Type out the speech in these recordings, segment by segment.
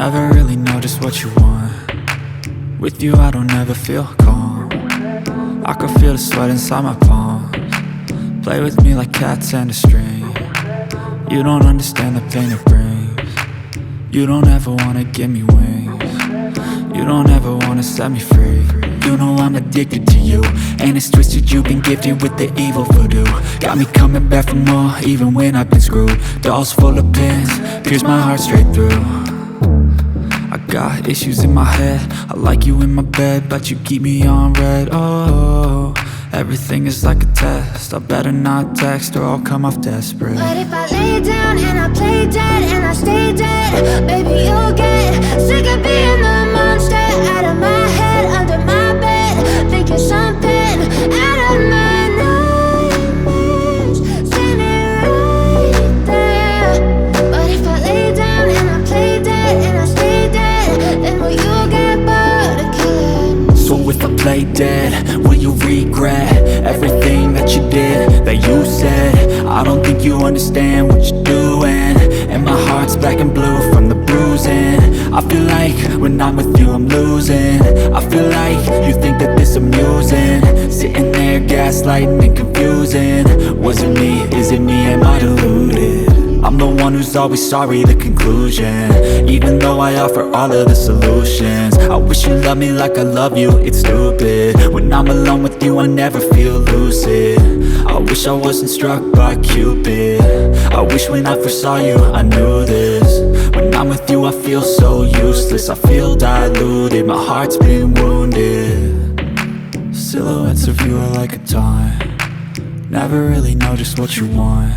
Never really know just what you want. With you I don't ever feel calm. I can feel the sweat inside my palms. Play with me like cats and a string. You don't understand the pain it brings. You don't ever wanna give me wings. You don't ever wanna set me free. You know I'm addicted to you, and it's twisted, you've been gifted with the evil voodoo. Got me coming back for more, even when I've been screwed. Dolls full of pins, pierce my heart straight through. I got issues in my head, I like you in my bed, but you keep me on red. Oh, everything is like a test, I better not text or I'll come off desperate. But if I lay down and I play dead and I stay dead, baby you'll get sick of being the monster out of my head, under my bed, thinking something out of my nightmares, standing right there. But if I lay down and I play dead and I stay dead, then will you get bored of killing me? So if I play dead, will you regret everything that you did, that you said? I don't think you understand what you're doing, and my heart's black and blue from the bruising. I feel like when I'm with you I'm losing. I feel like you think that this amusing, sitting there gaslighting and confusing. Was it me? Is it me? Am I deluded? I'm the one who's always sorry, the conclusion, even though I offer all of the solutions. I wish you loved me like I love you, it's stupid. When I'm alone with you I never feel lucid. I wish I wasn't struck by Cupid. I wish when I first saw you I knew this. When I'm with you I feel so useless, I feel diluted, my heart's been wounded. Silhouettes of you are like a taunt. Never really know just what you want.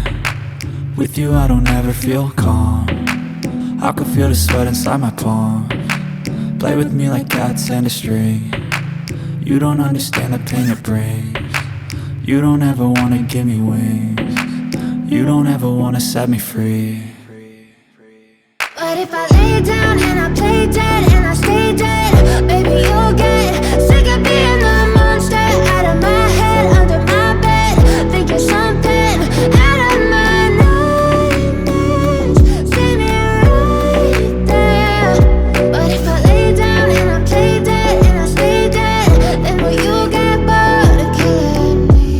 With you I don't ever feel calm. I can feel the sweat inside my palms. Play with me like cats and a string. You don't understand the pain it brings. You don't ever wanna give me wings. You don't ever wanna set me free. But if I lay down and I play dead and I stay dead, baby you'll get sick of being the monster out of my head, under my bed, thinking something out of my nightmares, standing right there. But if I lay down and I play dead and I stay dead, then will you get bored of killing me?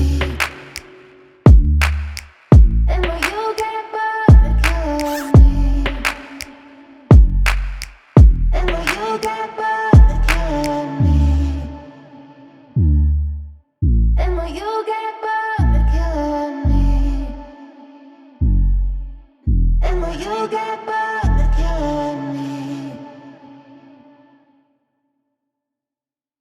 Then will you get bored of killing me? And will you get bored of killing me? And will you get bored of killing me? And will you get bored?